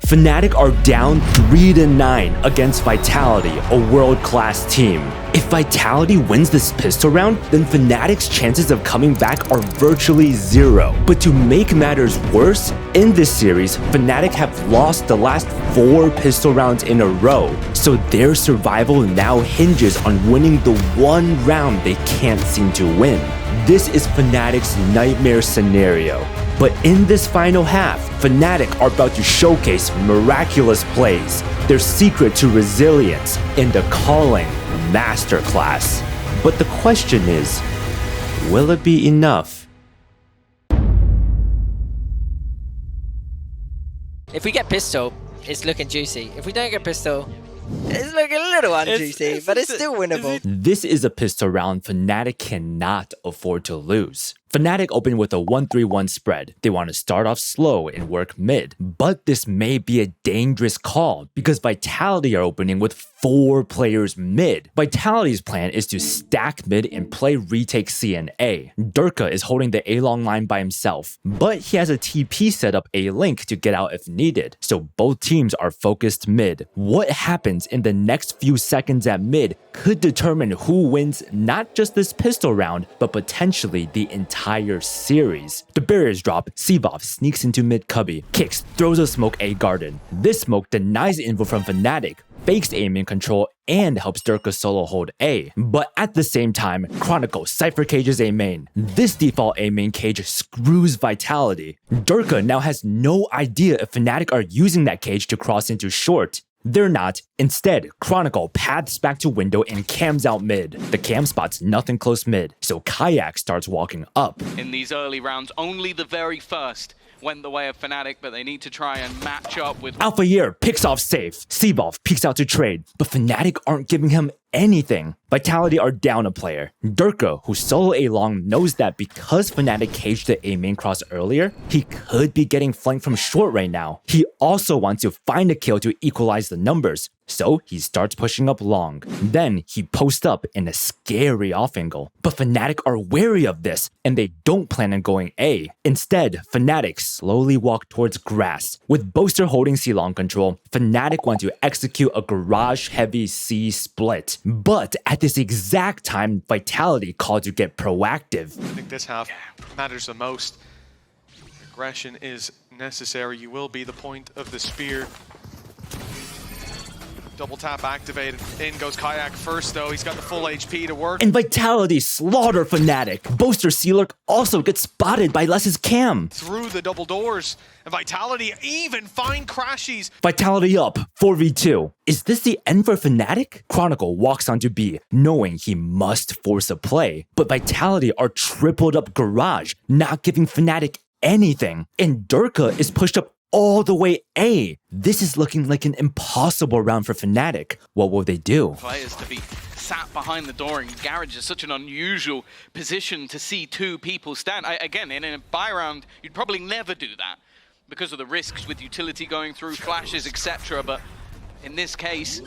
Fnatic are down 3-9 against Vitality, a world-class team. If Vitality wins this pistol round, then Fnatic's chances of coming back are virtually zero. But to make matters worse, in this series, Fnatic have lost the last 4 pistol rounds in a row, so their survival now hinges on winning the one round they can't seem to win. This is Fnatic's nightmare scenario. But in this final half, Fnatic are about to showcase miraculous plays, their secret to resilience in the Calling Masterclass. But the question is, will it be enough? If we get pistol, it's looking juicy. If we don't get pistol, it's looking a little unjuicy, but it's still winnable. This is a pistol round Fnatic cannot afford to lose. Fnatic opened with a 1-3-1 spread. They want to start off slow and work mid. But this may be a dangerous call because Vitality are opening with 4 players mid. Vitality's plan is to stack mid and play retake C and A. Durka is holding the A-long line by himself, but he has a TP set up A-link to get out if needed. So both teams are focused mid. What happens in the next few seconds at mid could determine who wins not just this pistol round, but potentially the entire series. The barriers drop, Sivov sneaks into mid cubby, kicks, throws a smoke A garden. This smoke denies info from Fnatic, fakes aim in control, and helps Durka solo hold A. But at the same time, Chronicle Cypher cages A main. This default A main cage screws Vitality. Durka now has no idea if Fnatic are using that cage to cross into short. They're not. Instead, Chronicle paths back to window and cams out mid. The cam spots nothing close mid, so Kayak starts walking up. In these early rounds, only the very first went the way of Fnatic, but they need to try and match up with... Alpha Year picks off safe. Seavolve peeks out to trade, but Fnatic aren't giving him anything. Vitality are down a player. Durka, who solo A-long, knows that because Fnatic caged the A main cross earlier, he could be getting flanked from short right now. He also wants to find a kill to equalize the numbers, so he starts pushing up long. Then he posts up in a scary off angle. But Fnatic are wary of this, and they don't plan on going A. Instead, Fnatic slowly walk towards grass. With Boaster holding C-long control, Fnatic want to execute a garage-heavy C split. But at this exact time, Vitality called to get proactive. I think this half matters the most. Aggression is necessary. You will be the point of the spear. Double tap activated. In goes Kayak first, though. He's got the full HP to work. And Vitality slaughter Fnatic. Boaster Sealurk also gets spotted by Les's cam. Through the double doors. And Vitality even find Crashies. Vitality up, 4v2. Is this the end for Fnatic? Chronicle walks onto B, knowing he must force a play. But Vitality are tripled up garage, not giving Fnatic anything. And Durka is pushed up all the way A. This is looking like an impossible round for Fnatic. What will they do? Players to be sat behind the door in garage is such an unusual position to see 2 people stand. Again, in a buy round, you'd probably never do that because of the risks with utility going through, flashes, etc. But in this case,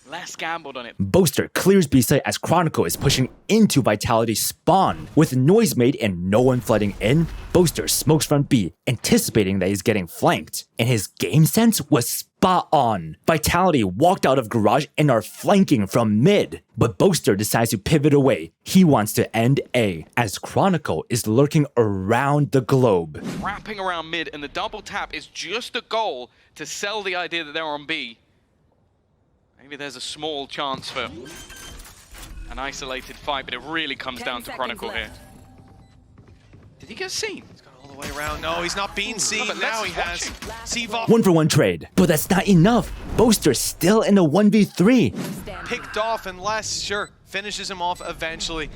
less gambled on it. Boaster clears B site as Chronicle is pushing into Vitality's spawn. With noise made and no one flooding in, Boaster smokes from B, anticipating that he's getting flanked. And his game sense was spot on. Vitality walked out of garage and are flanking from mid. But Boaster decides to pivot away. He wants to end A, as Chronicle is lurking around the globe. Wrapping around mid, and the double tap is just a goal to sell the idea that they're on B. Maybe there's a small chance for an isolated fight, but it really comes down to Chronicle here. Did he get seen? He's got all the way around. No, he's not being seen. Now he has Sivov 1-for-1 trade. But that's not enough. Boaster's still in a 1v3. picked off, unless, sure, finishes him off eventually.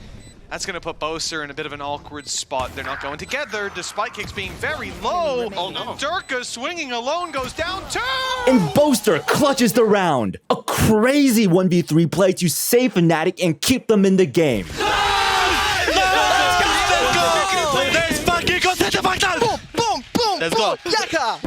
That's going to put Boaster in a bit of an awkward spot. They're not going together, despite kicks being very low. Oh no. Durka swinging alone goes down too! And Boaster clutches the round. A crazy 1v3 play to save Fnatic and keep them in the game. Let's fucking go to the final! Boom, boom, boom, Let's go. Yaka!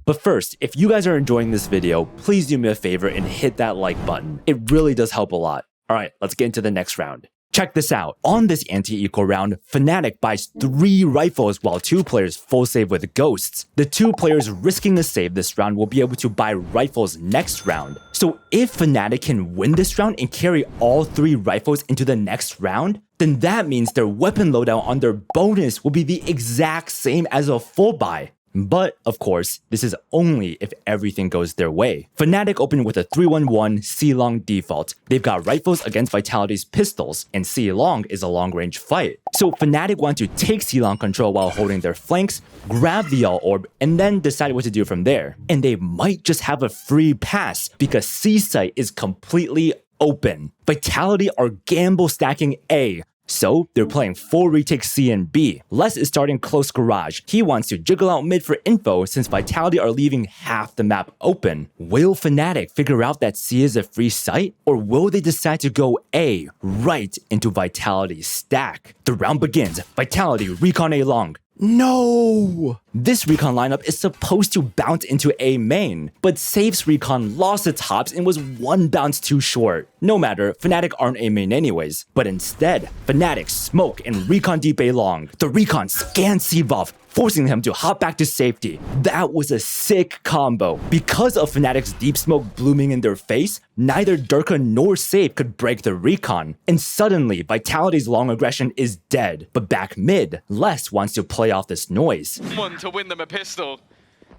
But first, if you guys are enjoying this video, please do me a favor and hit that like button. It really does help a lot. Alright, let's get into the next round. Check this out. On this anti-eco round, Fnatic buys 3 rifles while 2 players full save with ghosts. The 2 players risking a save this round will be able to buy rifles next round. So if Fnatic can win this round and carry all 3 rifles into the next round, then that means their weapon loadout on their bonus will be the exact same as a full buy. But, of course, this is only if everything goes their way. Fnatic opened with a 3-1-1 C-Long default. They've got rifles against Vitality's pistols, and C-Long is a long-range fight. So Fnatic want to take C-Long control while holding their flanks, grab the All Orb, and then decide what to do from there. And they might just have a free pass because C-Site is completely open. Vitality are gamble stacking A. So, they're playing full retake C and B. Les is starting close garage. He wants to jiggle out mid for info since Vitality are leaving half the map open. Will Fnatic figure out that C is a free site? Or will they decide to go A, right into Vitality's stack? The round begins. Vitality, recon A long. No! This recon lineup is supposed to bounce into A main, but Safe's recon lost its hops and was 1 bounce too short. No matter, Fnatic aren't A main anyways, but instead, Fnatic smoke and recon deep A long. The recon scans Cvov, forcing him to hop back to safety. That was a sick combo. Because of Fnatic's deep smoke blooming in their face, neither Durka nor Safe could break the recon. And suddenly, Vitality's long aggression is dead. But back mid, Les wants to play off this noise. One to win them a pistol,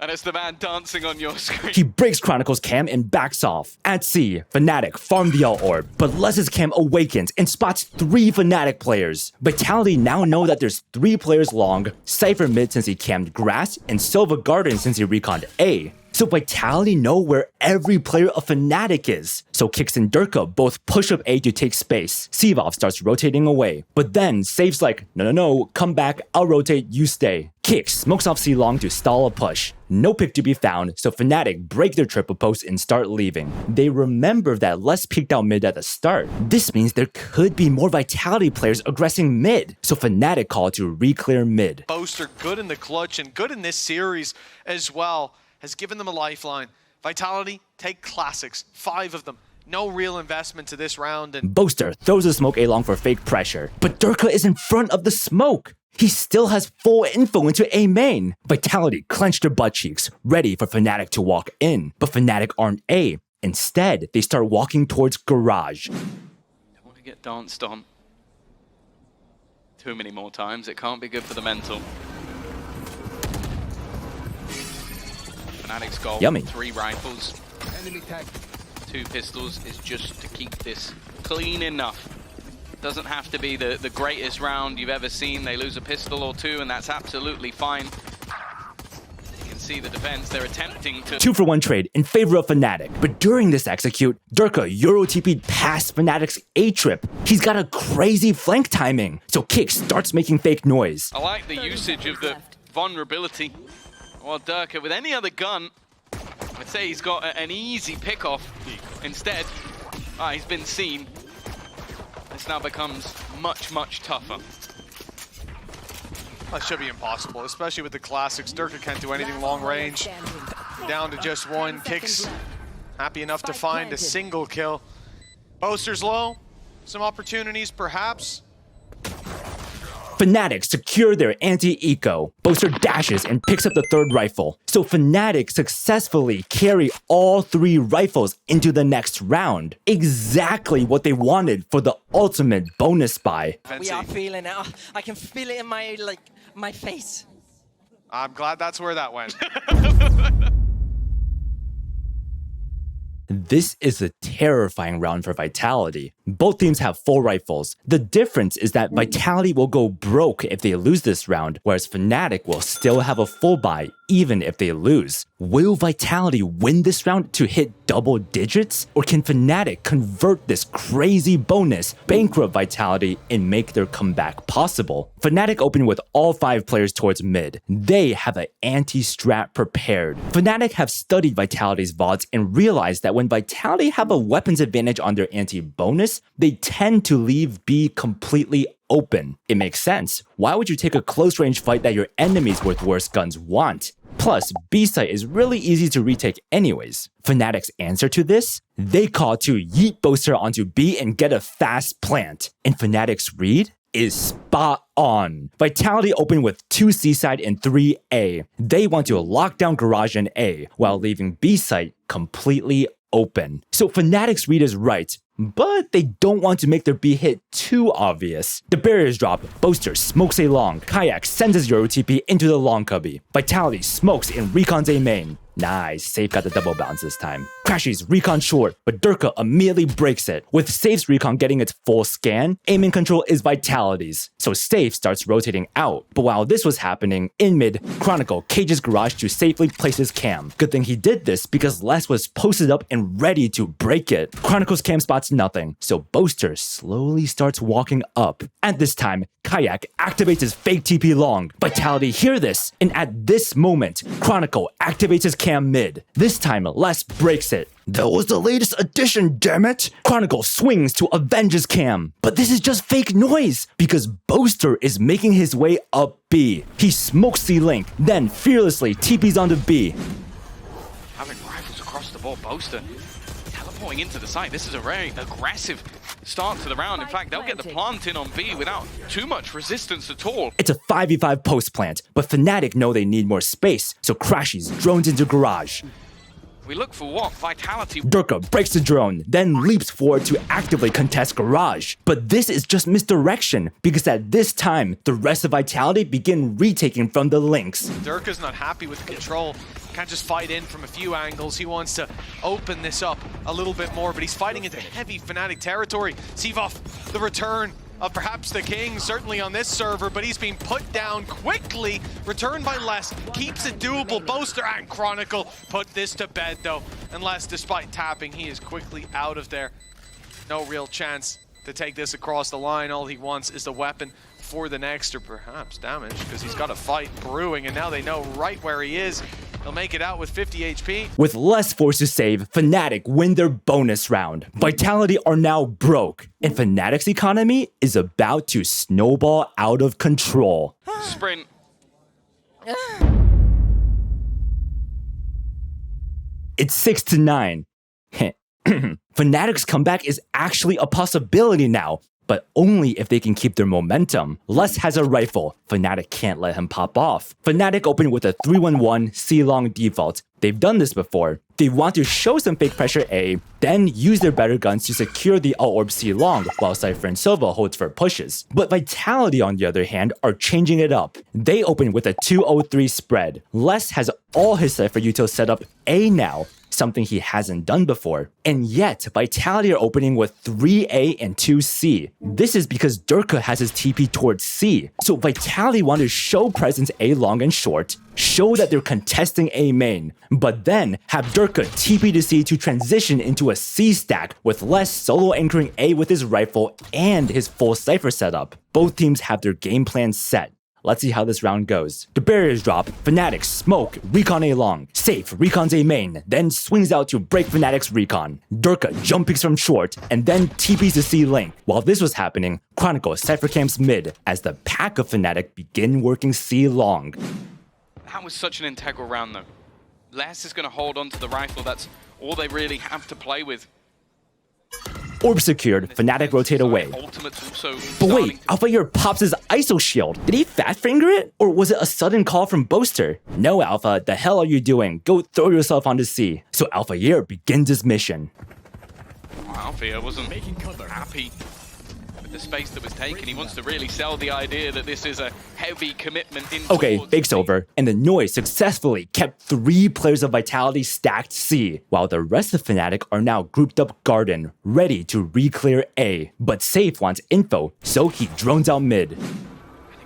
and it's the man dancing on your screen. He breaks Chronicle's cam and backs off. At C, Fnatic farm the All Orb, but Les's cam awakens and spots 3 Fnatic players. Vitality now know that there's 3 players long, Cypher mid since he cammed grass, and Silva Garden since he reconned A. So Vitality know where every player of Fnatic is. So Kix and Durka both push up A to take space. Cvov starts rotating away. But then Safe's like, no, come back, I'll rotate, you stay. Kix smokes off C long to stall a push. No pick to be found, so Fnatic break their triple post and start leaving. They remember that Les peeked out mid at the start. This means there could be more Vitality players aggressing mid, so Fnatic call to re-clear mid. Boaster good in the clutch and good in this series as well. Has given them a lifeline. Vitality, take classics, 5 of them. No real investment to this round. And Boaster throws a smoke A long for fake pressure, but Durka is in front of the smoke. He still has full info into A main. Vitality clench their butt cheeks, ready for Fnatic to walk in, but Fnatic aren't A. Instead, they start walking towards garage. Don't want to get danced on too many more times. It can't be good for the mental. Fnatic's goal, Yummy. 3 rifles, 2 pistols is just to keep this clean enough. Doesn't have to be the greatest round you've ever seen. They lose a pistol or 2 and that's absolutely fine. You can see the defense, they're attempting to... 2-for-1 trade in favor of Fnatic, but during this execute, Durka Euro TP'd past Fnatic's A trip. He's got a crazy flank timing, so Kick starts making fake noise. I like the usage of the vulnerability. Well, Durka, with any other gun, I'd say he's got an easy pick-off. Instead, he's been seen. This now becomes much, much tougher. that should be impossible, especially with the classics. Durka can't do anything long range. Down to just 1. Kicks happy enough to find a single kill. Boaster's low. Some opportunities, perhaps. Fnatic secure their anti-eco. Boaster dashes and picks up the 3rd rifle. So Fnatic successfully carry all 3 rifles into the next round. Exactly what they wanted for the ultimate bonus buy. We are feeling it. Oh, I can feel it in my face. I'm glad that's where that went. This is a terrifying round for Vitality. Both teams have full rifles. The difference is that Vitality will go broke if they lose this round, whereas Fnatic will still have a full buy even if they lose. Will Vitality win this round to hit double digits? Or can Fnatic convert this crazy bonus, bankrupt Vitality, and make their comeback possible? Fnatic open with all 5 players towards mid. They have an anti-strat prepared. Fnatic have studied Vitality's VODs and realized that when Vitality have a weapons advantage on their anti-bonus, they tend to leave B completely open. It makes sense. Why would you take a close range fight that your enemies with worse guns want? Plus, B site is really easy to retake anyways. Fnatic's answer to this? They call to yeet Boaster onto B and get a fast plant. And Fnatic's read is spot on. Vitality open with 2 C side and 3 A. They want to lock down Garage and A, while leaving B site completely open. So Fnatic's read is right, but they don't want to make their B hit too obvious. The barriers drop, Boaster smokes a long, Kayak sends his Euro TP into the long cubby. Vitality smokes in Recon's A main. Nice, Safe got the double bounce this time. Crashy's recon short, but Durka immediately breaks it. With Safe's recon getting its full scan, aiming control is Vitality's, so Safe starts rotating out. But while this was happening, in mid, Chronicle cages Garage to safely place his cam. Good thing he did this because Les was posted up and ready to break it. Chronicle's cam spots nothing, so Boaster slowly starts walking up. At this time, Kayak activates his fake TP long. Vitality hear this, and at this moment, Chronicle activates his cam mid. This time, Les breaks it. That was the latest addition, damn it! Chronicle swings to avenge his cam. But this is just fake noise, because Boaster is making his way up B. He smokes C-Link, then fearlessly TPs onto B. Having rifles across the board, Boaster teleporting into the site. This is a very aggressive start to the round. In fact, they'll get the plant in on B without too much resistance at all. It's a 5v5 post plant, but Fnatic know they need more space, so Crashies drones into Garage. We look for what? Vitality. Durka breaks the drone, then leaps forward to actively contest Garage. But this is just misdirection, because at this time, the rest of Vitality begin retaking from the links. Durka's not happy with the control. Can't just fight in from a few angles. He wants to open this up a little bit more, but he's fighting into heavy Fnatic territory. Sivov, the return of perhaps the king, certainly on this server, but he's being put down quickly. Returned by Les, keeps it doable. Boaster and Chronicle put this to bed though. And Les, despite tapping, he is quickly out of there. No real chance to take this across the line. All he wants is the weapon for the next, or perhaps damage, because he's got a fight brewing, and now they know right where he is. He'll make it out with 50 HP. With less force to save, Fnatic win their bonus round. Vitality are now broke, and Fnatic's economy is about to snowball out of control. Sprint. It's 6-9. Fnatic's comeback is actually a possibility now, but only if they can keep their momentum. Les has a rifle. Fnatic can't let him pop off. Fnatic open with a 3-1-1 C-long default. They've done this before. They want to show some fake pressure A, then use their better guns to secure the alt-orb C-long, while Cypher and Silva holds for pushes. But Vitality, on the other hand, are changing it up. They open with a 2-0-3 spread. Les has all his Cypher utils set up A now, something he hasn't done before. And yet, Vitality are opening with 3A and 2C. This is because Durka has his TP towards C. So Vitality want to show presence A long and short, show that they're contesting A main, but then have Durka TP to C to transition into a C stack with Les solo anchoring A with his rifle and his full Cypher setup. Both teams have their game plan set. Let's see how this round goes. The barriers drop, Fnatic smoke, recon A long, Safe, recon's A main, then swings out to break Fnatic's recon. Durka jump picks from short, and then TPs to C link. While this was happening, Chronicle Cypher camps mid, as the pack of Fnatic begin working C long. That was such an integral round though. Les is going to hold on to the rifle, that's all they really have to play with. Orb secured, Fnatic rotate away. But wait, Alpha pops his ISO shield. Did he fat finger it? Or was it a sudden call from Boaster? No, Alpha, the hell are you doing? Go throw yourself onto C. So Alpha begins his mission. Alpha wasn't happy with the space that was taken. He wants to really sell the idea that this is a heavy commitment in. Okay, fake's over, and the noise successfully kept 3 players of Vitality stacked C, while the rest of Fnatic are now grouped up Garden, ready to re-clear A. But Safe wants info, so he drones out mid.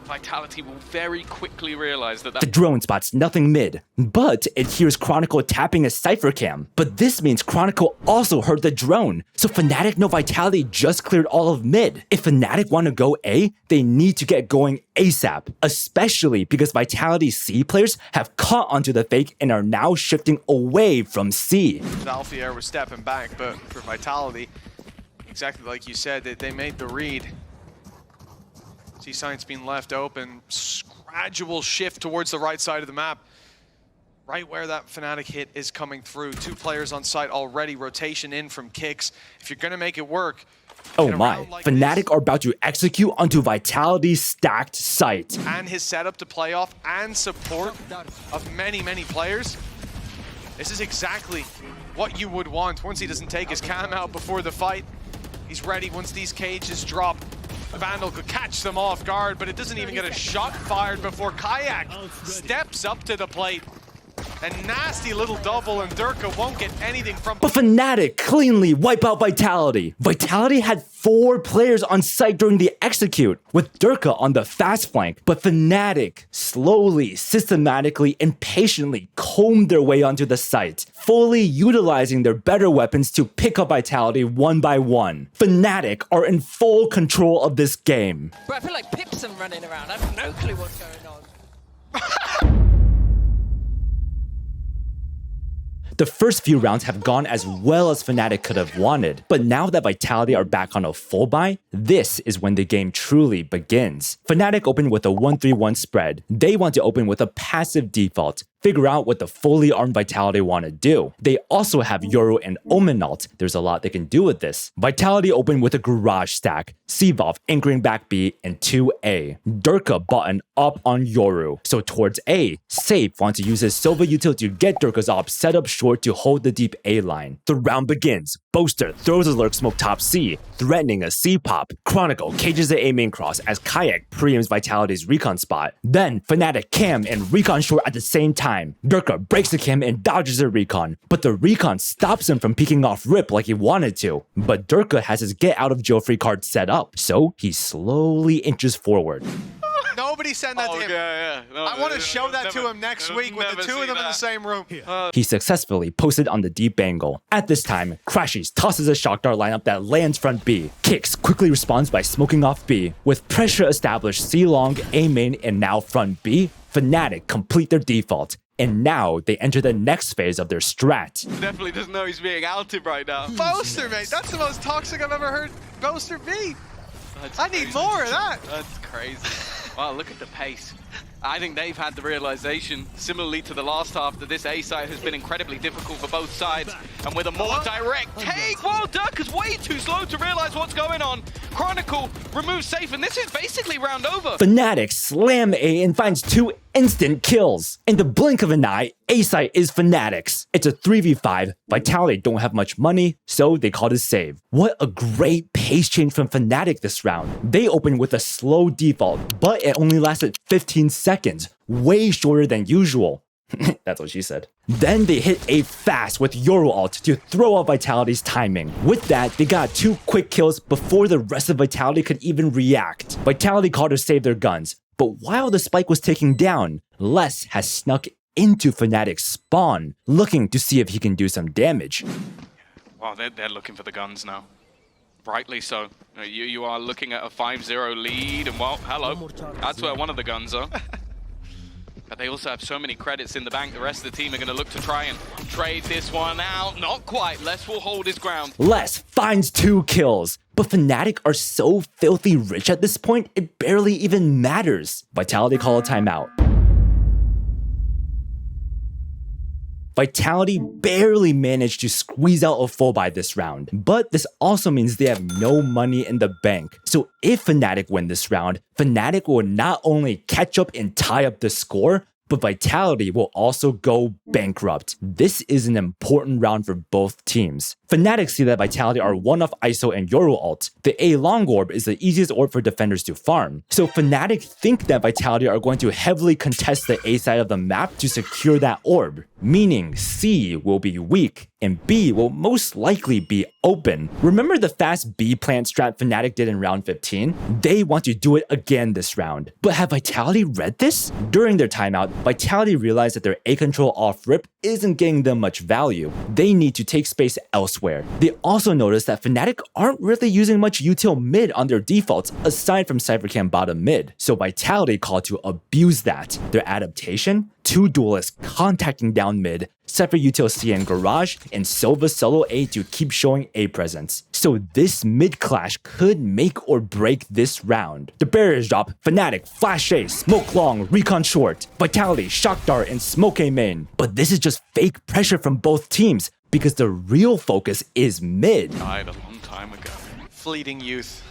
Vitality will very quickly realize that the drone spots nothing mid, but it hears Chronicle tapping a Cypher cam. But this means Chronicle also heard the drone, so Fnatic know Vitality just cleared all of mid. If Fnatic want to go A, they need to get going ASAP, especially because Vitality C players have caught onto the fake and are now shifting away from C. Alpha was stepping back, but for Vitality, exactly like you said, they made the read. C-Science being left open, gradual shift towards the right side of the map. right where that Fnatic hit is coming through. 2 players on site already, rotation in from Kicks. If you're gonna make it work, Oh in a my, round like Fnatic this, are about to execute onto Vitality's stacked site. and his setup to play off and support of many, many players. This is exactly what you would want once he doesn't take his cam out before the fight. He's ready once these cages drop. The Vandal could catch them off guard, but it doesn't even get a shot fired before Kayak steps up to the plate. A nasty little double, and Durka won't get anything from... But Fnatic cleanly wipe out Vitality. Vitality had 4 players on site during the execute, with Durka on the fast flank. But Fnatic slowly, systematically, and patiently combed their way onto the site, fully utilizing their better weapons to pick up Vitality one by one. Fnatic are in full control of this game. Bro, I feel like Pipson running around. I have no clue what's going on. The first few rounds have gone as well as Fnatic could have wanted, but now that Vitality are back on a full buy, this is when the game truly begins. Fnatic opened with a 1-3-1 spread. They want to open with a passive default, figure out what the fully armed Vitality want to do. They also have Yoru and Omen ult. There's a lot they can do with this. Vitality opened with a garage stack, Seevolve anchoring back B and 2A. Durka bought an op on Yoru, so towards A, Safe wants to use his Sova util to get Durka's op set up short to hold the deep A line. The round begins. Boaster throws a lurk smoke top C, threatening a C pop. Chronicle cages the A main cross as Kayak preempts Vitality's recon spot. Then Fnatic cam and recon short at the same time. Durka breaks the cam and dodges a recon, but the recon stops him from peeking off rip like he wanted to. But Durka has his get out of jail free card set up, so he slowly inches forward. Nobody send that to him. Yeah. No, I want to show that to him next week with the 2 of them in the same room. He successfully posted on the deep angle. At this time, Crashies tosses a shock dart lineup that lands front B. Kicks quickly responds by smoking off B. With pressure established C long, A main, and now front B, Fnatic complete their default. And now they enter the next phase of their strat. Definitely doesn't know he's being outed right now. Boaster, mate, that's the most toxic I've ever heard Boaster be. That's I need crazy. more of that. That's crazy. Wow, look at the pace. I think they've had the realization, similarly to the last half, that this A side has been incredibly difficult for both sides. And with a more direct take, well, Durka's way too slow to realize what's going on. Chronicle removes Safe, and this is basically round over. Fnatic slam A and finds 2 instant kills. In the blink of an eye, A site is Fnatic's. It's a 3v5. Vitality don't have much money, so they called a save. What a great pace change from Fnatic this round. They opened with a slow default, but it only lasted 15 seconds, way shorter than usual. That's what she said. Then they hit A fast with Yoru ult to throw off Vitality's timing. With that, they got 2 quick kills before the rest of Vitality could even react. Vitality called to save their guns, but while the spike was taking down, Les has snuck into Fnatic's spawn, looking to see if he can do some damage. Wow, they're looking for the guns now. Rightly so. You are looking at a 5-0 lead, and well, hello. That's where one of the guns are. But they also have so many credits in the bank. The rest of the team are going to look to try and trade this one out. Not quite. Les will hold his ground. Les finds 2 kills. But Fnatic are so filthy rich at this point, it barely even matters. Vitality call a timeout. Vitality barely managed to squeeze out a full buy this round, but this also means they have no money in the bank. So if Fnatic win this round, Fnatic will not only catch up and tie up the score, but Vitality will also go bankrupt. This is an important round for both teams. Fnatic see that Vitality are one off ISO and Yoru ult. The A long orb is the easiest orb for defenders to farm. So Fnatic think that Vitality are going to heavily contest the A side of the map to secure that orb, meaning C will be weak and B will most likely be open. Remember the fast B plant strat Fnatic did in round 15? They want to do it again this round. But have Vitality read this? During their timeout, Vitality realized that their A control off rip isn't getting them much value. They need to take space elsewhere. They also noticed that Fnatic aren't really using much util mid on their defaults aside from Cyphercam bottom mid. So Vitality called to abuse that. Their adaptation? Two duelists contacting down mid, Sepher util C and Garage, and Silva solo A to keep showing A presence. So this mid clash could make or break this round. The barriers drop, Fnatic, Flash A, Smoke Long, Recon Short, Vitality, Shock Dart, and Smoke A main. But this is just fake pressure from both teams, because the real focus is mid. Died a long time ago. Fleeting youth.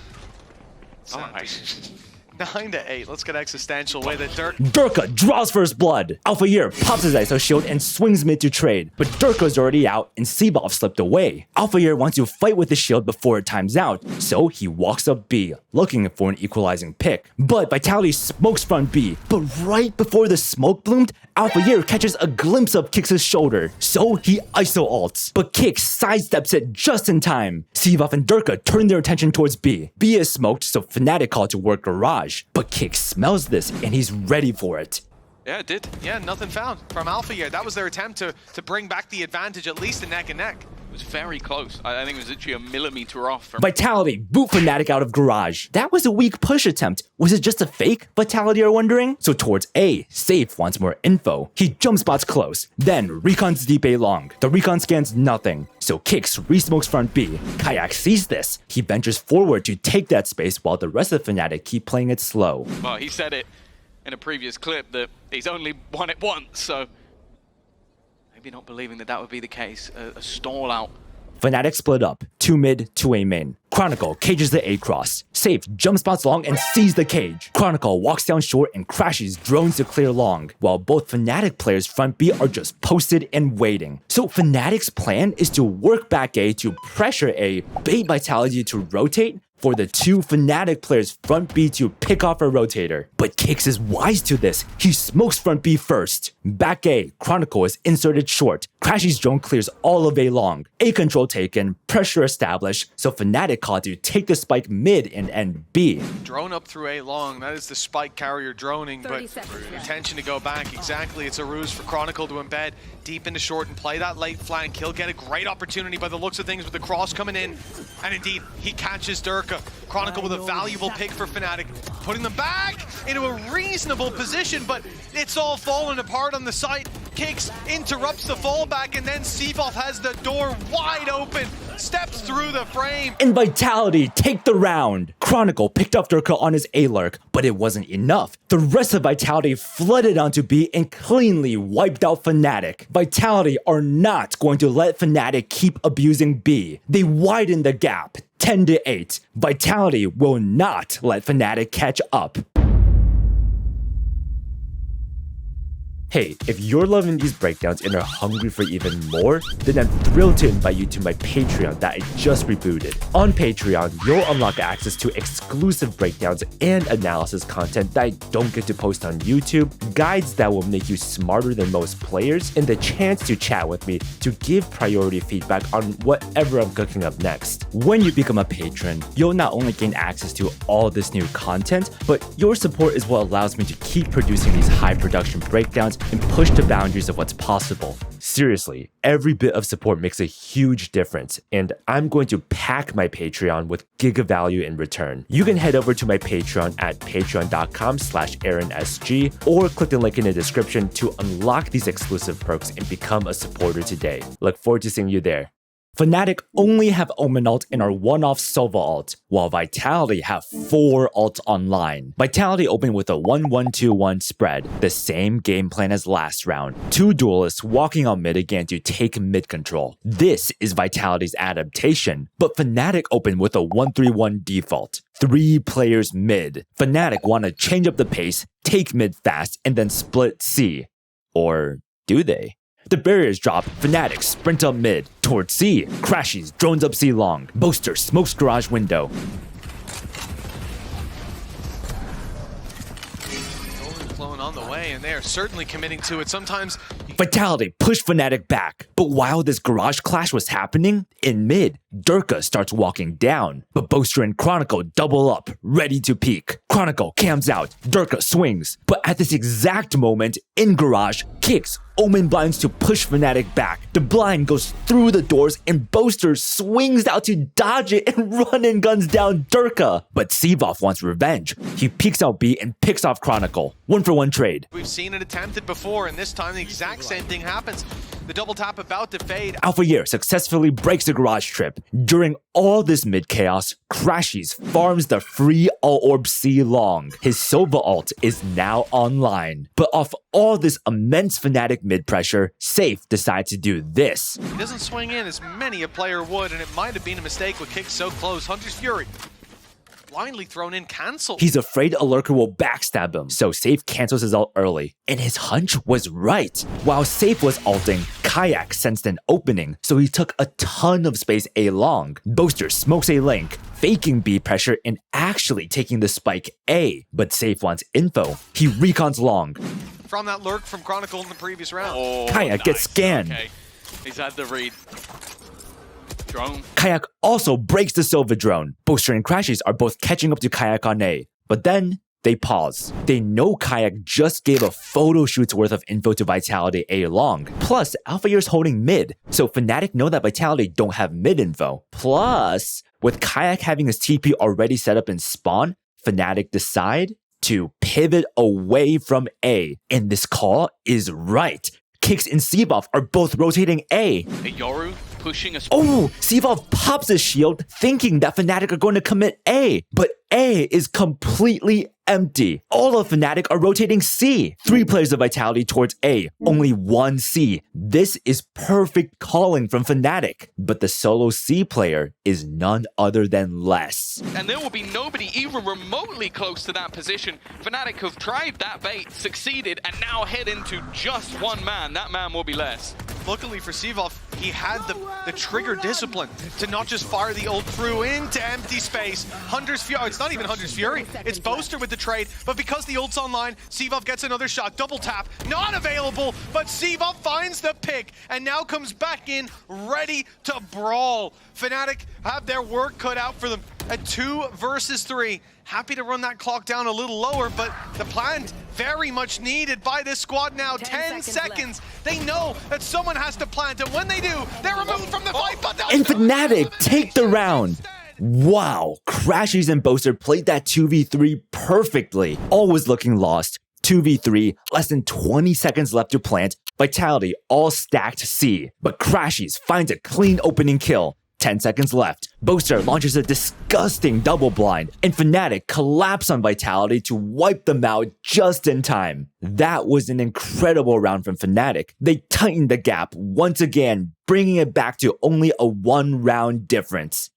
Alright. 9-8. Let's get existential with it. Durka draws first blood. Alpha Year pops his ISO shield and swings mid to trade, but Durka's already out and Seabov slipped away. Alpha Year wants to fight with the shield before it times out, so he walks up B, looking for an equalizing pick. But Vitality smokes front B, but right before the smoke bloomed, Alpha Year catches a glimpse of Kix's shoulder, so he ISO ults. But Kix sidesteps it just in time. Seabov and Durka turn their attention towards B. B is smoked, so Fnatic call to work Garage. But Kix smells this and he's ready for it. Yeah, it did. Yeah, nothing found from Alpha Year. That was their attempt to bring back the advantage, at least a neck and neck. It was very close. I think it was literally a millimeter off from... Vitality boot Fnatic out of Garage. That was a weak push attempt. Was it just a fake, Vitality are wondering? So towards A, Safe wants more info. He jump spots close. Then Recon's deep A long. The Recon scans nothing. So Kix re-smokes front B. Kayak sees this. He ventures forward to take that space while the rest of Fnatic keep playing it slow. Well, he said it in a previous clip that he's only won it once, so... maybe not believing that would be the case. A stall out. Fnatic split up, 2 mid, 2 A main. Chronicle cages the A cross. Safe jump spots long and sees the cage. Chronicle walks down short and crashes drones to clear long, while both Fnatic players front B are just posted and waiting. So Fnatic's plan is to work back A to pressure A, bait Vitality to rotate, for the two Fnatic players front B to pick off a rotator. But Kix is wise to this. He smokes front B first. Back A, Chronicle is inserted short. Crashy's drone clears all of A long. A control taken, pressure established, so Fnatic call to take the spike mid and end B. Drone up through A long, that is the spike carrier droning, but intention to go back, exactly. It's a ruse for Chronicle to embed deep into short and play that late flank. He'll get a great opportunity by the looks of things with the cross coming in, and indeed, he catches Durka. Chronicle with a valuable pick for Fnatic, putting them back into a reasonable position, but it's all falling apart on the site. Kix interrupts the fallback, and then Seabov has the door wide open, steps through the frame. And Vitality take the round. Chronicle picked up Durka on his A-lurk, but it wasn't enough. The rest of Vitality flooded onto B and cleanly wiped out Fnatic. Vitality are not going to let Fnatic keep abusing B. They widen the gap, 10-8. Vitality will not let Fnatic catch up. Hey, if you're loving these breakdowns and are hungry for even more, then I'm thrilled to invite you to my Patreon that I just rebooted. On Patreon, you'll unlock access to exclusive breakdowns and analysis content that I don't get to post on YouTube, guides that will make you smarter than most players, and the chance to chat with me to give priority feedback on whatever I'm cooking up next. When you become a patron, you'll not only gain access to all this new content, but your support is what allows me to keep producing these high production breakdowns and push the boundaries of what's possible. Seriously, every bit of support makes a huge difference, and I'm going to pack my Patreon with giga value in return. You can head over to my Patreon at patreon.com/AaronSG or click the link in the description to unlock these exclusive perks and become a supporter today. Look forward to seeing you there. Fnatic only have Omen ult and are one-off Sova ult, while Vitality have 4 ults online. Vitality opened with a 1-1-2-1 spread, the same game plan as last round. 2 duelists walking on mid again to take mid control. This is Vitality's adaptation, but Fnatic opened with a 1-3-1 default. 3 players mid. Fnatic want to change up the pace, take mid fast, and then split C. Or do they? The barriers drop, Fnatic sprint up mid, towards C, crashes, drones up C long, Boaster smokes garage window. Flowing on the way, and they are certainly committing to it. Sometimes Vitality pushed Fnatic back, but while this garage clash was happening, in mid, Durka starts walking down, but Boaster and Chronicle double up, ready to peek. Chronicle cams out, Durka swings, but at this exact moment, in Garage, kicks Omen blinds to push Fnatic back. The blind goes through the doors and Boaster swings out to dodge it and run and guns down Durka. But Sivov wants revenge. He peeks out B and picks off Chronicle. 1-for-1 trade. We've seen it attempted before, and this time the exact same thing happens. The double tap about to fade. Alpha Year successfully breaks the Garage trip. During all this mid-chaos, Crashies farms the free all-orb C long. His Sova ult is now online. But off all this immense Fnatic mid-pressure, Safe decides to do this. He doesn't swing in as many a player would, and it might have been a mistake with kicks so close. Hunter's Fury blindly thrown in, cancelled. He's afraid a lurker will backstab him, so Safe cancels his ult early. And his hunch was right. While Safe was ulting, Kayak sensed an opening, so he took a ton of space A long. Boaster smokes a link, faking B pressure and actually taking the spike A. But Safe wants info. He recons long. From that lurk from Chronicle in the previous round. Oh, Kayak gets scanned. Okay. He's had the read. Drone. Kayak also breaks the Sova drone. Boaster and Crashies are both catching up to Kayak on A. But then, they pause. They know Kayak just gave a photo shoot's worth of info to Vitality A long. Plus, Alpha Year's holding mid, so Fnatic know that Vitality don't have mid info. Plus, with Kayak having his TP already set up in spawn, Fnatic decide to pivot away from A. And this call is right. Kicks and Sivov are both rotating A. Yoru pushing a... Oh, Sivov pops his shield thinking that Fnatic are going to commit A. But A is completely empty. All of Fnatic are rotating C. 3 players of Vitality towards A, only 1 C. This is perfect calling from Fnatic. But the solo C player is none other than Less. And there will be nobody even remotely close to that position. Fnatic have tried that bait, succeeded, and now head into just one man. That man will be Less. Luckily for Sivov, he had the trigger discipline to not just fire the ult through into empty space. Hunter's Fury, it's not even Hunter's Fury, it's Boaster with the trade, but because the ult's online, Sivov gets another shot, double tap, not available, but Sivov finds the pick and now comes back in, ready to brawl. Fnatic have their work cut out for them at 2 versus 3. Happy to run that clock down a little lower, but the plant very much needed by this squad now. 10 seconds. They know that someone has to plant, and when they do, they're removed from the fight, but And Fnatic take the round. Wow, Crashies and Boaster played that 2v3 perfectly. All was looking lost. 2v3, less than 20 seconds left to plant. Vitality all stacked C, but Crashies finds a clean opening kill. 10 seconds left. Boaster launches a disgusting double blind, and Fnatic collapse on Vitality to wipe them out just in time. That was an incredible round from Fnatic. They tightened the gap once again, bringing it back to only a 1-round difference.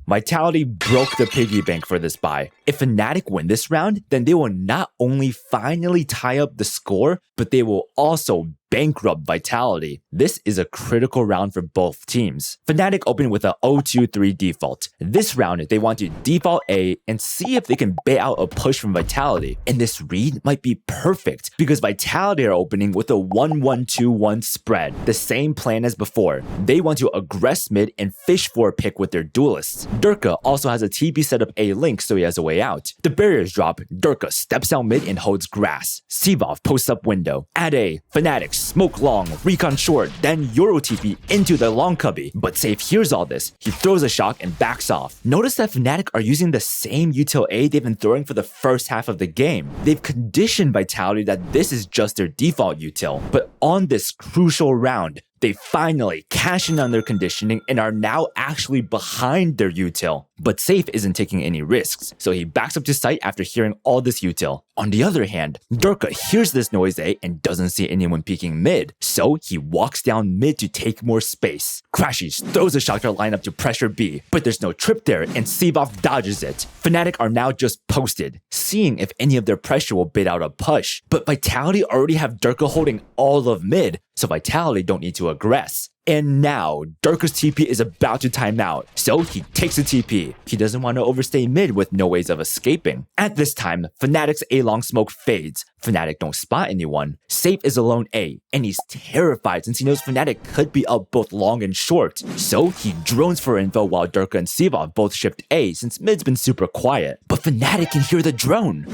Vitality broke the piggy bank for this buy. If Fnatic win this round, then they will not only finally tie up the score, but they will also bankrupt Vitality. This is a critical round for both teams. Fnatic opened with a 0-2-3 default. This round, they want to default A and see if they can bait out a push from Vitality. And this read might be perfect because Vitality are opening with a 1-1-2-1 spread, the same plan as before. They want to aggress mid and fish for a pick with their duelists. Durka also has a TP set up A link, so he has a way out. The barriers drop, Durka steps out mid and holds grass. Sivov posts up window. At A, Fnatic smoke long, recon short, then Euro TP into the long cubby. But Safe hears all this. He throws a shock and backs off. Notice that Fnatic are using the same util A they've been throwing for the first half of the game. They've conditioned Vitality that this is just their default util. But on this crucial round, they finally cash in on their conditioning and are now actually behind their util. But Safe isn't taking any risks, so he backs up to site after hearing all this util. On the other hand, Durka hears this noise A and doesn't see anyone peeking mid, so he walks down mid to take more space. Crashies throws a shotgun lineup to pressure B, but there's no trip there and Sivov dodges it. Fnatic are now just posted, seeing if any of their pressure will bait out a push. But Vitality already have Durka holding all of mid, so Vitality don't need to aggress. And now, Durka's TP is about to time out, so he takes a TP. He doesn't want to overstay mid with no ways of escaping. At this time, Fnatic's A-long smoke fades. Fnatic don't spot anyone. Safe is alone A, and he's terrified since he knows Fnatic could be up both long and short. So he drones for info while Durka and Sivov both shift A since mid's been super quiet. But Fnatic can hear the drone.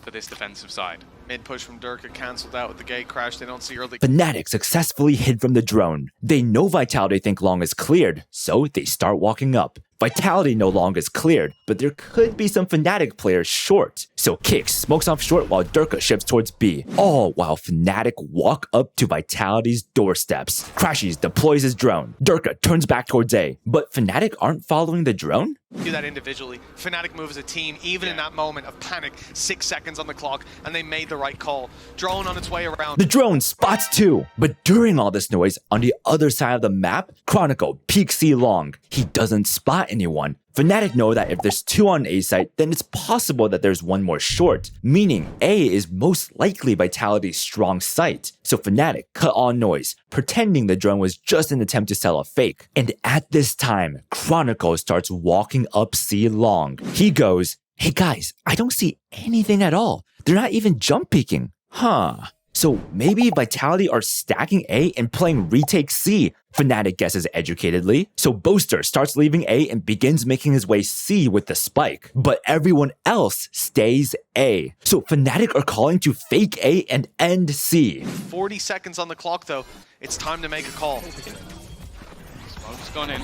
For this defensive side. Mid push from Durka cancelled out with the gate crash. They don't see early. Fnatic successfully hid from the drone. They know Vitality think long is cleared, so they start walking up. Vitality no longer is cleared, but there could be some Fnatic players short. So Kix smokes off short while Durka shifts towards B, all while Fnatic walk up to Vitality's doorsteps. Crashies deploys his drone. Durka turns back towards A, but Fnatic aren't following the drone? Do that individually. Fnatic move as a team, even in that moment of panic. 6 seconds on the clock, and they made the right call. Drone on its way around. The drone spots two, but during all this noise, on the other side of the map, Chronicle peeks C long. He doesn't spot anyone. Fnatic know that if there's two on A site, then it's possible that there's one more short, meaning A is most likely Vitality's strong site. So Fnatic cut all noise, pretending the drone was just an attempt to sell a fake. And at this time, Chronicle starts walking up C long. He goes, "Hey guys, I don't see anything at all. They're not even jump peeking. Huh. So maybe Vitality are stacking A and playing retake C." Fnatic guesses educatedly, so Boaster starts leaving A and begins making his way C with the spike, but everyone else stays A. So Fnatic are calling to fake A and end C. 40 seconds on the clock though. It's time to make a call. Smoke's gone in.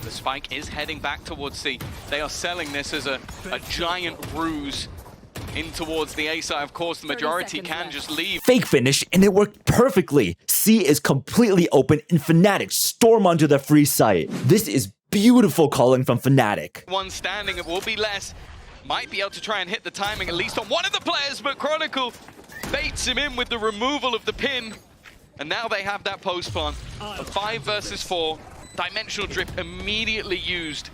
The spike is heading back towards C. They are selling this as a giant ruse in towards the A side. Of course, the majority can just leave. Fake finish, and it worked perfectly. C is completely open, and Fnatic storm onto the free site. This is beautiful calling from Fnatic. One standing, it will be less. Might be able to try and hit the timing, at least on one of the players, but Chronicle baits him in with the removal of the pin. And now they have that post plant. A 5 versus 4. Dimensional Drift immediately used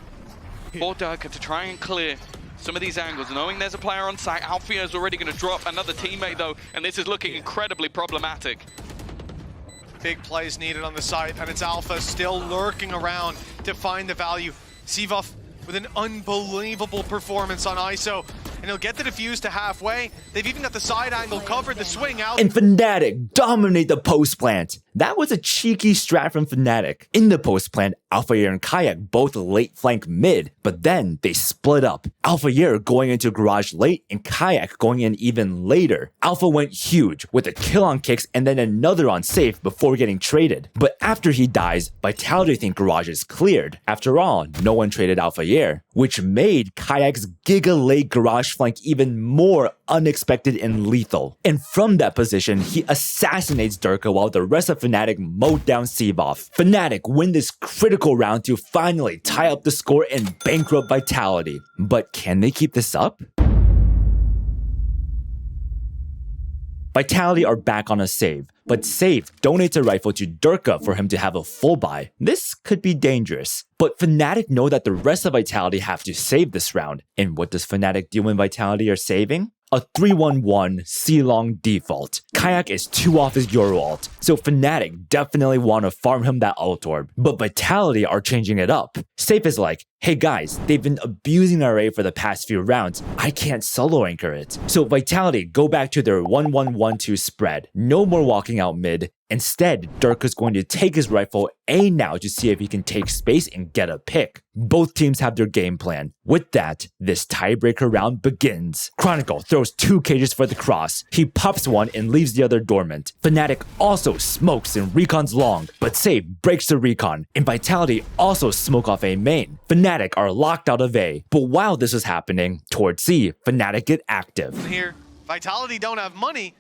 for Durka to try and clear some of these angles, knowing there's a player on site. Alfia is already going to drop another teammate though, and this is looking incredibly problematic. Big plays needed on the site, and it's Alpha still lurking around to find the value. Sivov with an unbelievable performance on ISO, and he'll get the defuse to halfway. They've even got the side angle covered, the swing out. And Fnatic dominate the post plant. That was a cheeky strat from Fnatic. In the post plant, Alphayear and Kayak both late flank mid, but then they split up. Alphayear going into garage late and Kayak going in even later. Alpha went huge with a kill on Kix and then another on safe before getting traded. But after he dies, Vitality think garage is cleared. After all, no one traded Alphayear, which made Kayak's giga late garage flank even more unexpected and lethal. And from that position, he assassinates Durka while the rest of Fnatic mowed down Sivov. Fnatic win this critical round to finally tie up the score and bankrupt Vitality. But can they keep this up? Vitality are back on a save, but Save donates a rifle to Durka for him to have a full buy. This could be dangerous. But Fnatic know that the rest of Vitality have to save this round. And what does Fnatic do when Vitality are saving? A 3-1-1 C-long default. Kayak is 2 off his Euro ult, so Fnatic definitely want to farm him that ult orb. But Vitality are changing it up. Safe is like, hey guys, they've been abusing our A for the past few rounds. I can't solo anchor it. So Vitality go back to their 1-1-1-2 spread. No more walking out mid. Instead, Durka's going to take his rifle A now to see if he can take space and get a pick. Both teams have their game plan. With that, this tiebreaker round begins. Chronicle throws 2 cages for the cross. He pops one and leaves the other dormant. Fnatic also smokes and recons long, but Save breaks the recon, and Vitality also smoke off A main. Fnatic are locked out of A, but while this is happening, towards C, Fnatic get active. Here, Vitality don't have money.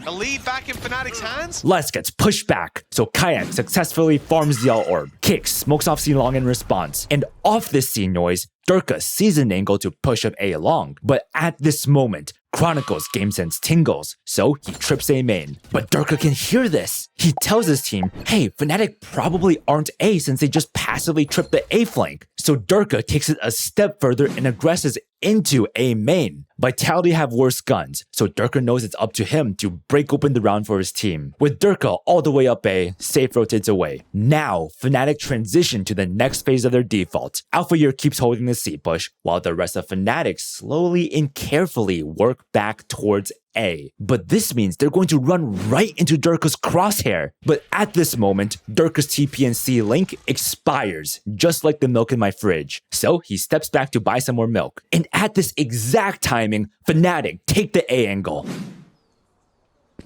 The lead back in Fnatic's hands. Les gets pushed back, so Kayak successfully farms the alt orb. Kix smokes off C long in response, and off this C noise, Durka sees an angle to push up A long. But at this moment, Chronicle's game sense tingles, so he trips A main. But Durka can hear this. He tells his team, hey, Fnatic probably aren't A since they just passively tripped the A flank. So Durka takes it a step further and aggresses into A main. Vitality have worse guns, so Durka knows it's up to him to break open the round for his team. With Durka all the way up A, Safe rotates away. Now, Fnatic transition to the next phase of their default. Alpha Year keeps holding the C push, while the rest of Fnatic slowly and carefully work back towards A. But this means they're going to run right into Durka's crosshair. But at this moment, Durka's TP and C link expires, just like the milk in my fridge. So he steps back to buy some more milk. And at this exact timing, Fnatic take the A angle.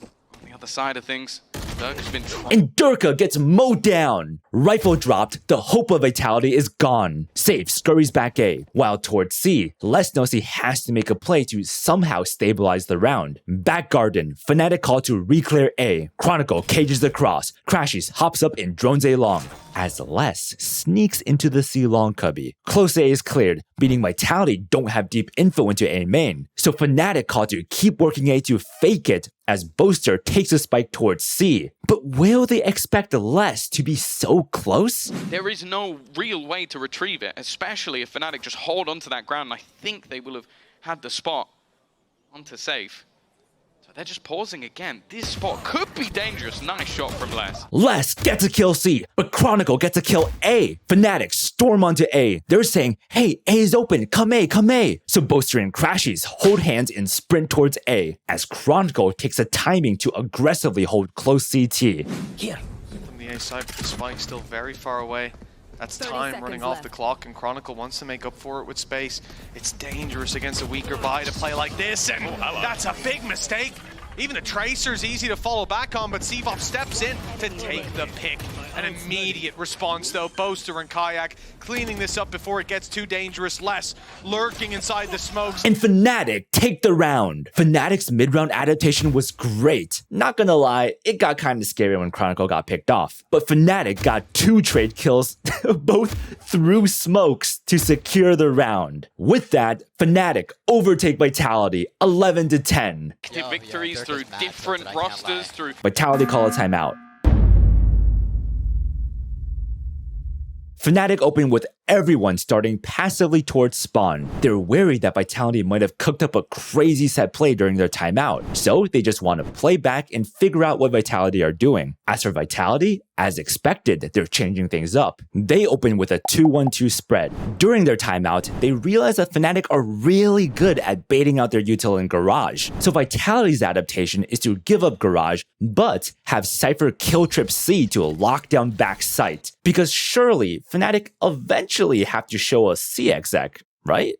On the other side of things, Durka's been trying. And Durka gets mowed down. Rifle dropped, the hope of Vitality is gone. Safe scurries back A, while towards C, Les knows he has to make a play to somehow stabilize the round. Back garden, Fnatic call to re-clear A. Chronicle cages the cross. Crashies hops up and drones A long, as Les sneaks into the C long cubby. Close A is cleared, meaning Vitality don't have deep info into A main. So Fnatic call to keep working A to fake it as Boaster takes a spike towards C. But will they expect Les to be so close? There is no real way to retrieve it, especially if Fnatic just hold onto that ground. And I think they will have had the spot onto Safe. So they're just pausing again. This spot could be dangerous. Nice shot from Les. Les gets a kill C, but Chronicle gets a kill A. Fnatic storm onto A. They're saying, hey, A is open, come A, come A. So Boaster and Crashies hold hands and sprint towards A, as Chronicle takes a timing to aggressively hold close CT. Here. From the A side, but the spike's still very far away. That's time running off the clock, and Chronicle wants to make up for it with space. It's dangerous against a weaker buy to play like this, and that's a big mistake. Even the Tracer's easy to follow back on, but Cvop steps in to take the pick. An immediate response though, Boaster and Kayak cleaning this up before it gets too dangerous. Les lurking inside the smokes. And Fnatic take the round. Fnatic's mid-round adaptation was great. Not gonna lie, it got kind of scary when Chronicle got picked off. But Fnatic got 2 trade kills, both through smokes, to secure the round. With that, Fnatic overtake Vitality 11-10. Victories through different rosters, through Vitality call a timeout. Fnatic open with everyone starting passively towards spawn. They're worried that Vitality might have cooked up a crazy set play during their timeout, so they just want to play back and figure out what Vitality are doing. As for Vitality, as expected, they're changing things up. They open with a 2-1-2 spread. During their timeout, they realize that Fnatic are really good at baiting out their util in Garage. So Vitality's adaptation is to give up Garage, but have Cypher kill trip C to lock down back sight. Because surely, Fnatic eventually have to show a C exec, right?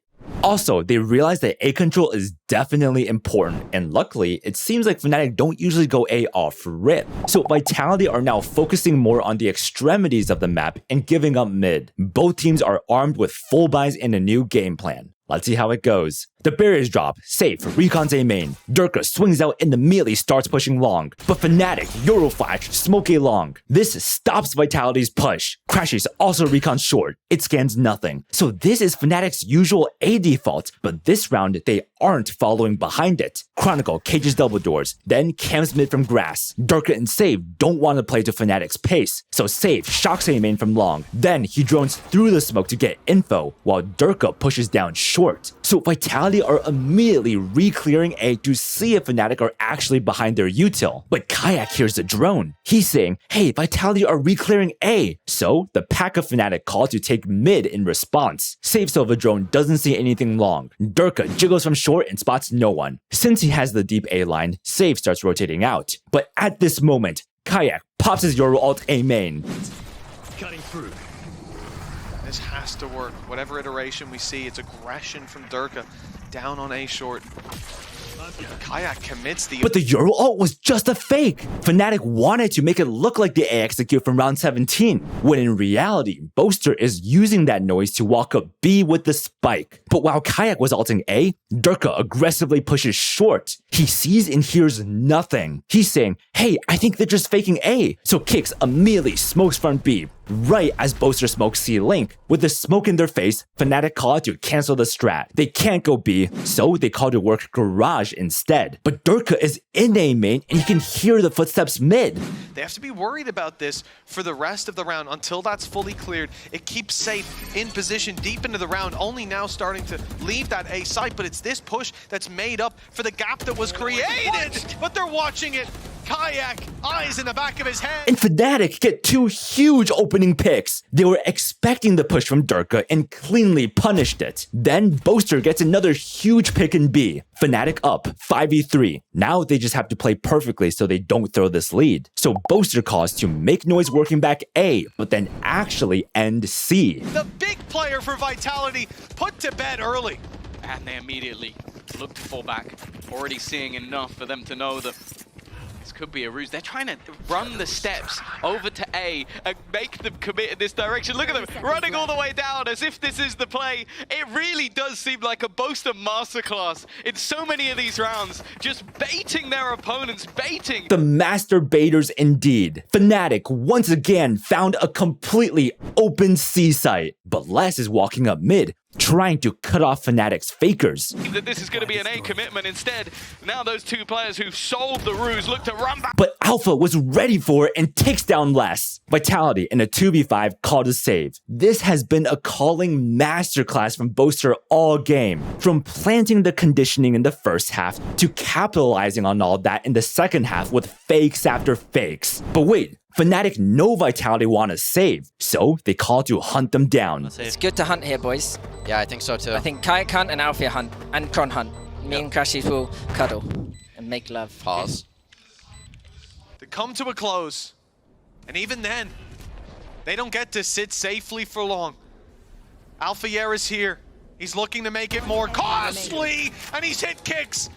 Also, they realize that A control is definitely important, and luckily, it seems like Fnatic don't usually go A off rip. So Vitality are now focusing more on the extremities of the map and giving up mid. Both teams are armed with full buys and a new game plan. Let's see how it goes. The barriers drop, Safe, recons A main. Durka swings out and immediately starts pushing long. But Fnatic, Euroflash, smoke A long. This stops Vitality's push. Crashies also recons short. It scans nothing. So this is Fnatic's usual A default, but this round they aren't following behind it. Chronicle cages double doors, then cams mid from grass. Durka and Safe don't want to play to Fnatic's pace, so Safe shocks A main from long. Then he drones through the smoke to get info, while Durka pushes down short. So Vitality are immediately re-clearing A to see if Fnatic are actually behind their util. But Kayak hears the drone. He's saying, hey, Vitality are re-clearing A. So the pack of Fnatic call to take mid in response. Safe Silva drone doesn't see anything long. Durka jiggles from short and spots no one. Since he has the deep A line, Safe starts rotating out. But at this moment, Kayak pops his Euro ult A main. Cutting through. This has to work. Whatever iteration we see, it's aggression from Durka. Down on A short. Kayak commits the... But the Euro ult was just a fake. Fnatic wanted to make it look like the A execute from round 17, when in reality, Boaster is using that noise to walk up B with the spike. But while Kayak was ulting A, Durka aggressively pushes short. He sees and hears nothing. He's saying, hey, I think they're just faking A. So Kicks immediately smokes front B. right as Boaster smokes C Link. With the smoke in their face, Fnatic call out to cancel the strat. They can't go B, so they call to work Garage instead. But Durka is in A main and he can hear the footsteps mid. They have to be worried about this for the rest of the round until that's fully cleared. It keeps Safe in position deep into the round, only now starting to leave that A site, but it's this push that's made up for the gap that was created. But they're watching it. Kayak, eyes in the back of his head. And Fnatic get 2 huge opening picks. They were expecting the push from Durka and cleanly punished it. Then Boaster gets another huge pick in B. Fnatic up 5v3. Now they just have to play perfectly so they don't throw this lead. So Boaster calls to make noise working back A, but then actually end C. The big player for Vitality put to bed early. And they immediately look to fall back, already seeing enough for them to know that this could be a ruse. They're trying to run the steps over to A and make them commit in this direction. Look at them running all the way down as if this is the play. It really does seem like a Boaster masterclass in so many of these rounds, just baiting their opponents, baiting. The master baiters indeed. Fnatic once again found a completely open C site, but Les is walking up mid, trying to cut off Fnatic's fakers. That this is going to be an A commitment. Instead, now those 2 players who've sold the ruse look to run back. But Alpha was ready for it and takes down Les. Vitality in a 2v5 call to save. This has been a calling masterclass from Boaster all game. From planting the conditioning in the first half to capitalizing on all that in the second half with fakes after fakes. But wait, Fnatic know Vitality want to save, so they call to hunt them down. It's good to hunt here, boys. Yeah, I think so too. I think Kayak hunt and Alfia hunt and Kron hunt. Me and Crashies will cuddle and make love. Pause. To come to a close, and even then, they don't get to sit safely for long. Alphayer is here. He's looking to make it more costly, and he's hit kicks.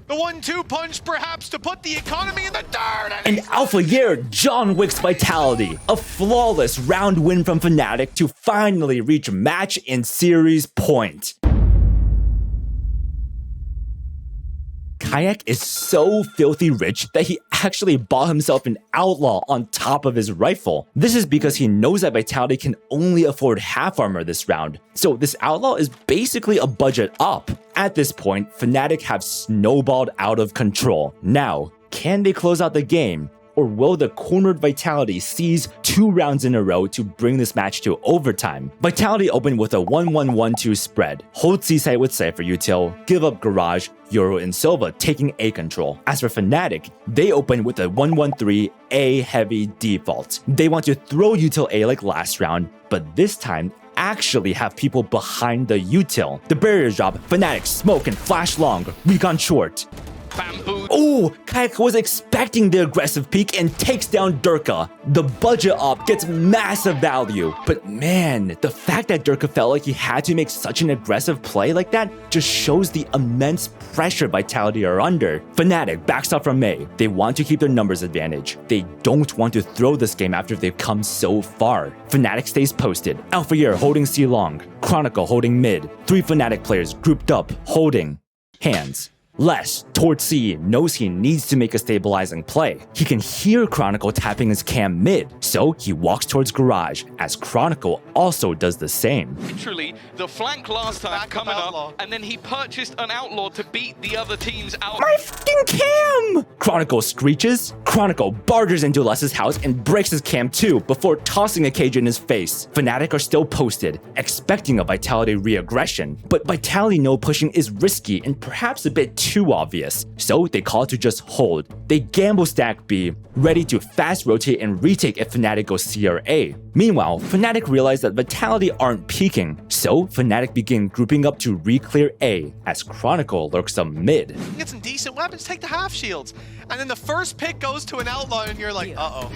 The 1-2 punch, perhaps, to put the economy in the dirt. And Alphayer John Wick's Vitality. A flawless round win from Fnatic to finally reach match and series point. Kayak is so filthy rich that he actually bought himself an Outlaw on top of his rifle. This is because he knows that Vitality can only afford half armor this round. So this Outlaw is basically a budget up. At this point, Fnatic have snowballed out of control. Now, can they close out the game? Or will the cornered Vitality seize 2 rounds in a row to bring this match to overtime? Vitality opened with a 1-1-1-2 spread. Hold C site with Cypher util, give up Garage, Yoru and Silva taking A control. As for Fnatic, they open with a 1-1-3 A heavy default. They want to throw util A like last round, but this time actually have people behind the util. The barriers drop, Fnatic smoke and flash long, recon short. Bamboo. Oh, Kayak was expecting the aggressive peek and takes down Durka. The budget op gets massive value. But man, the fact that Durka felt like he had to make such an aggressive play like that just shows the immense pressure Vitality are under. Fnatic backs up from A. They want to keep their numbers advantage. They don't want to throw this game after they've come so far. Fnatic stays posted. Alphayer holding C long. Chronicle holding mid. 3 Fnatic players grouped up, holding hands. Les, towards C, knows he needs to make a stabilizing play. He can hear Chronicle tapping his cam mid, so he walks towards Garage, as Chronicle also does the same. Literally, the flank last time coming up, and then he purchased an Outlaw to beat the other teams out. My fucking cam! Chronicle screeches. Chronicle barges into Les's house and breaks his cam too, before tossing a cage in his face. Fnatic are still posted, expecting a Vitality re-aggression, but Vitality know pushing is risky and perhaps a bit too obvious, so they call to just hold. They gamble stack B, ready to fast rotate and retake if Fnatic goes C or A. Meanwhile, Fnatic realize that Vitality aren't peeking, so Fnatic begin grouping up to re-clear A, as Chronicle lurks up mid. You get some decent weapons, take the half shields, and then the first pick goes to an Outlaw and you're like, uh-oh.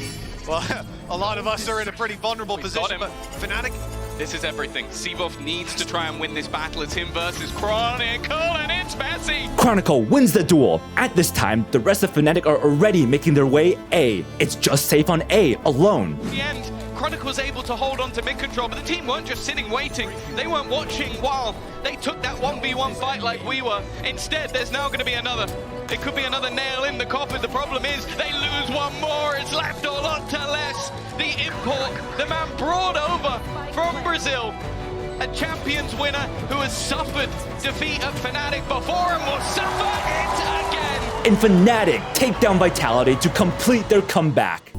Well, a lot of us are in a pretty vulnerable position, but Fnatic... This is everything. Seavoth needs to try and win this battle. It's him versus Chronicle, and it's messy. Chronicle wins the duel. At this time, the rest of Fnatic are already making their way A. It's just safe on A alone. In the end, Chronicle was able to hold on to mid control, but the team weren't just sitting waiting. They weren't watching while they took that 1v1 fight like we were. Instead, there's now going to be another. It could be another nail in the coffin. The problem is they lose one more. It's left a lot to less. The import, the man brought over from Brazil, a champions winner who has suffered defeat at Fnatic before and will suffer it again. And Fnatic take down Vitality to complete their comeback.